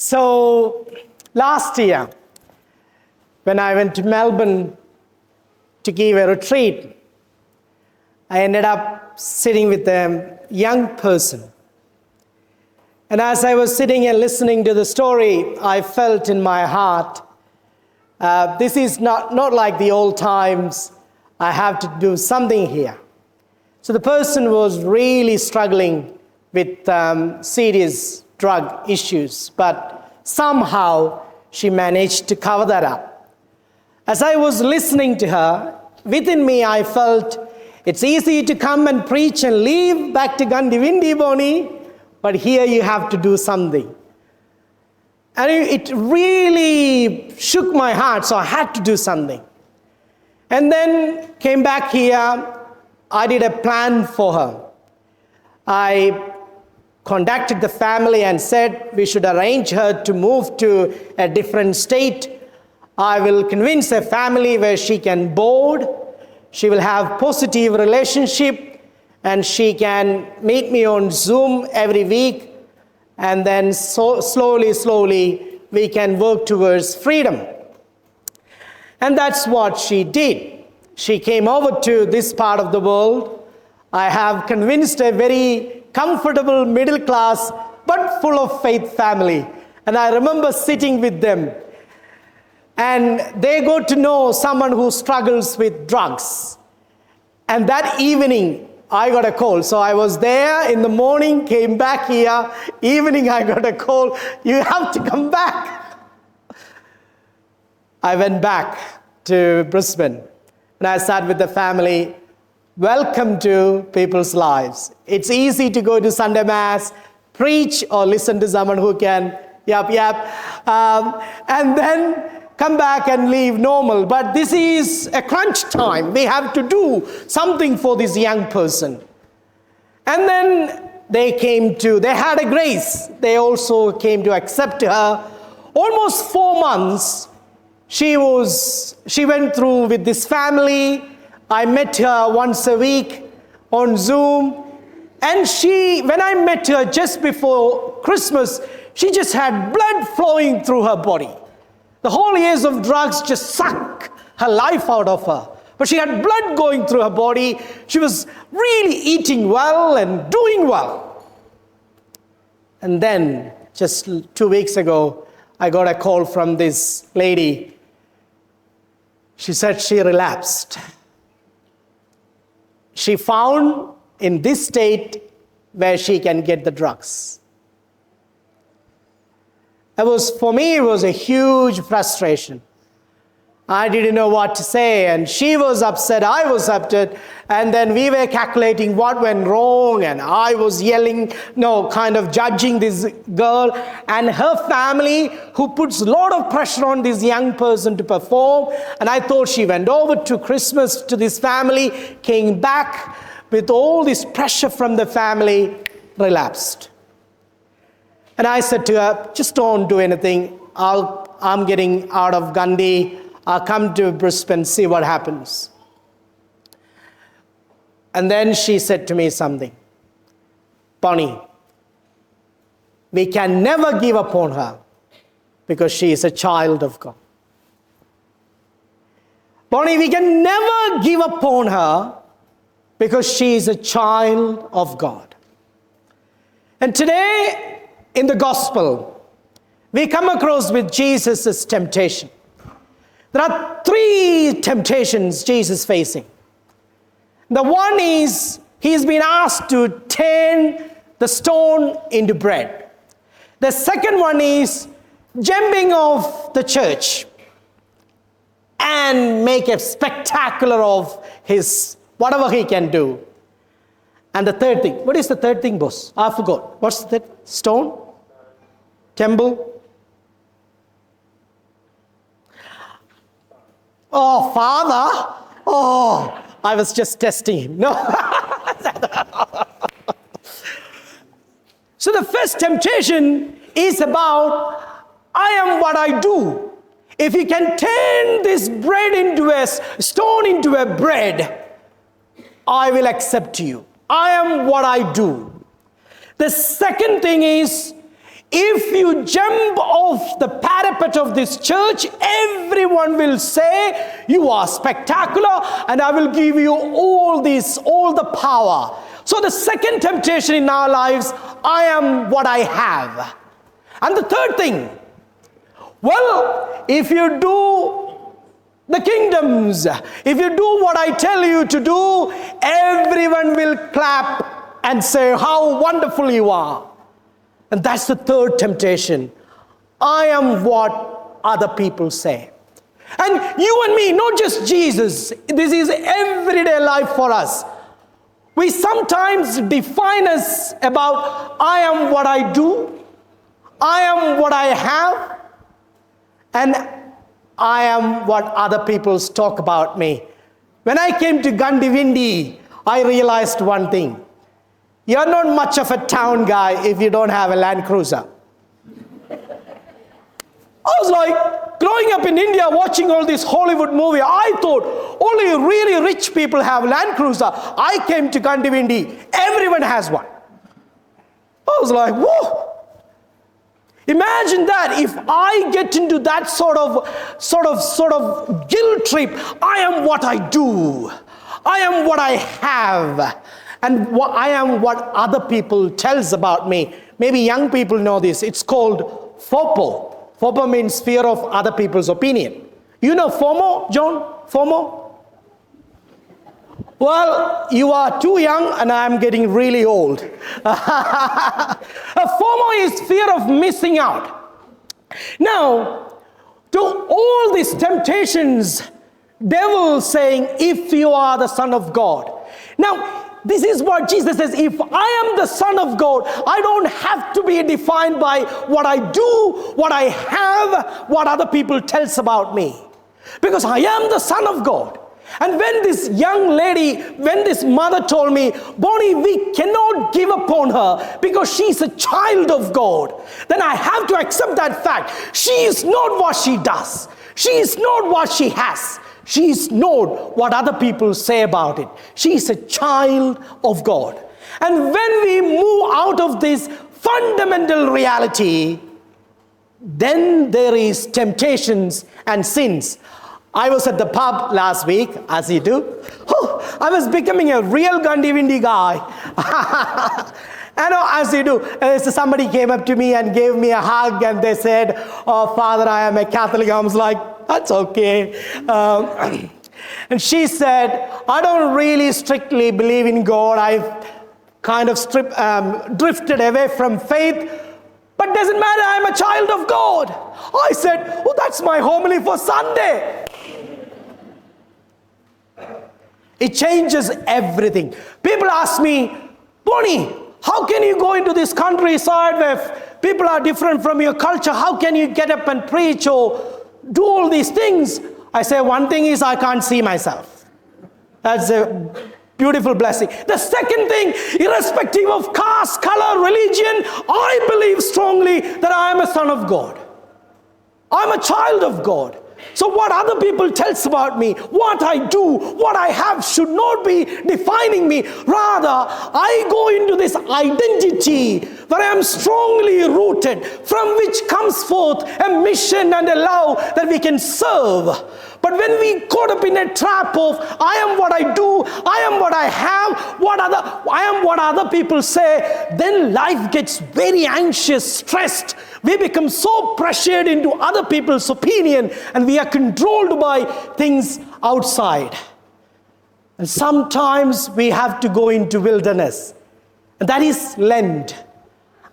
So last year, when I went to Melbourne to give a retreat, I ended up sitting with a young person. And as I was sitting and listening to the story, I felt in my heart, this is not like the old times. I have to do something here. So the person was really struggling with serious drug issues, but somehow she managed to cover that up. As I was listening to her, within me I felt it's easy to come and preach and leave back to Gandhi Vindi Boni, but here you have to do something. And it really shook my heart, so I had to do something. And then came back here, I did a plan for her. I contacted the family and said we should arrange her to move to a different state. I will convince a family where she can board, she will have positive relationship, and she can meet me on Zoom every week, and then slowly we can work towards freedom. And that's what she did. She came over to this part of the world. I have convinced a very comfortable middle class but full of faith family. And I remember sitting with them, and they got to know someone who struggles with drugs. And that evening, I got a call. So I was there in the morning, came back here. Evening, I got a call. You have to come back. I went back to Brisbane, and I sat with the family. Welcome to people's lives. It's easy to go to Sunday Mass, preach, or listen to someone who can, and then come back and leave normal. But this is a crunch time. We have to do something for this young person. And then they had a grace. They also came to accept her. Almost 4 months, she went through with this family. I met her once a week on Zoom. And when I met her just before Christmas, she just had blood flowing through her body. The whole years of drugs just sucked her life out of her. But she had blood going through her body. She was really eating well and doing well. And then, just 2 weeks ago, I got a call from this lady. She said she relapsed. She found in this state where she can get the drugs. For me, it was a huge frustration. I didn't know what to say, and she was upset, I was upset, and then we were calculating what went wrong, and I was yelling, kind of judging this girl and her family, who puts a lot of pressure on this young person to perform. And I thought she went over to Christmas to this family, came back with all this pressure from the family, relapsed. And I said to her, just don't do anything. I'm getting out of Gandhi. I'll come to Brisbane, see what happens. And then she said to me something. Bonnie, we can never give up on her because she is a child of God. Bonnie, we can never give up on her because she is a child of God. And today, in the gospel, we come across with Jesus' temptation. There are 3 temptations Jesus is facing. The one is, he's been asked to turn the stone into bread. The second one is jumping off the church and make a spectacular of his whatever he can do. And the third thing, what is the third thing, boss? I forgot. What's that? Stone? Temple? Oh, Father. Oh, I was just testing him. No. So the first temptation is about, I am what I do. If you can turn this bread into a stone into a bread, I will accept you. I am what I do. The second thing is, If you jump off the parapet of this church, everyone will say, you are spectacular, and I will give you all the power. So the second temptation in our lives, I am what I have. And the third thing, well, if you do the kingdoms, if you do what I tell you to do, everyone will clap and say how wonderful you are. And that's the third temptation. I am what other people say. And you and me, not just Jesus, this is everyday life for us. We sometimes define us about I am what I do, I am what I have, and I am what other people talk about me. When I came to Gandivindi, I realized one thing. You're not much of a town guy if you don't have a Land Cruiser. I was like, growing up in India, watching all these Hollywood movies, I thought only really rich people have Land Cruiser. I came to Gandivindi, everyone has one. I was like, whoa. Imagine that if I get into that sort of guilt trip. I am what I do. I am what I have. And I am what other people tells about me. Maybe young people know this. It's called FOPO. FOPO means fear of other people's opinion. You know FOMO, John? FOMO? Well, you are too young and I'm getting really old. FOMO is fear of missing out. Now, to all these temptations, devil saying, if you are the Son of God. Now, this is what Jesus says, if I am the Son of God, I don't have to be defined by what I do, what I have, what other people tells about me. Because I am the Son of God. And when this young lady, when this mother told me, Bonnie, we cannot give up on her because she's a child of God, then I have to accept that fact. She is not what she does. She is not what she has. She is not what other people say about it. She is a child of God. And when we move out of this fundamental reality, then there is temptations and sins. I was at the pub last week, as you do. Oh, I was becoming a real Gandivindi guy. I know, as you do. Somebody came up to me and gave me a hug and they said, oh, Father, I am a Catholic. I was like, that's okay. And she said, I don't really strictly believe in God. I've kind of drifted away from faith. But doesn't matter, I'm a child of God. I said, oh, that's my homily for Sunday. It changes everything. People ask me, Bonnie, how can you go into this countryside where people are different from your culture? How can you get up and preach or do all these things? I say, one thing is I can't see myself. That's a beautiful blessing. The second thing, irrespective of caste, color, religion, I believe strongly that I am a son of God. I'm a child of God. So what other people tells about me, what I do, what I have should not be defining me. Rather, I go into this identity where I am strongly rooted, from which comes forth a mission and a love that we can serve. But when we caught up in a trap of I am what I do, I am what I have, I am what other people say, then life gets very anxious, stressed. We become so pressured into other people's opinion and we are controlled by things outside. And sometimes we have to go into wilderness. And that is Lent.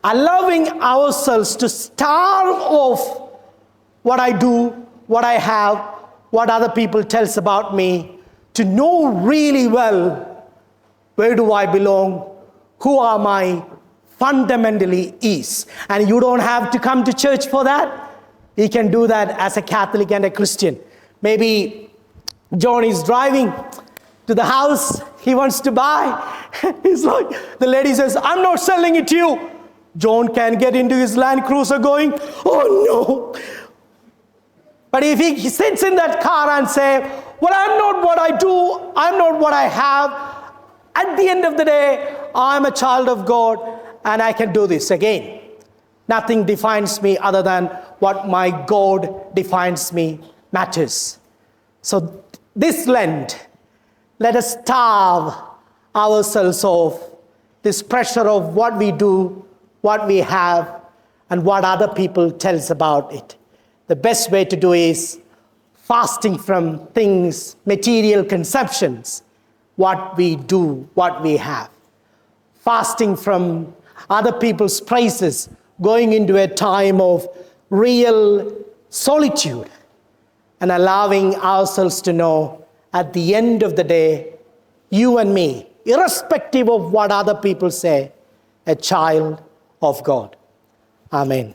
Allowing ourselves to starve off what I do, what I have, what other people tells about me, to know really well where do I belong, who am I, fundamentally is. And you don't have to come to church for that. You can do that as a Catholic and a Christian. Maybe John is driving to the house he wants to buy. He's like, the lady says, I'm not selling it to you. John can get into his Land Cruiser going, oh no. But if he sits in that car and say, well, I'm not what I do, I'm not what I have, at the end of the day, I'm a child of God and I can do this again. Nothing defines me other than what my God defines me matters. So this Lent, let us starve ourselves of this pressure of what we do, what we have, and what other people tell us about it. The best way to do is fasting from things, material conceptions, what we do, what we have. Fasting from other people's praises, going into a time of real solitude, and allowing ourselves to know at the end of the day, you and me, irrespective of what other people say, a child of God. Amen.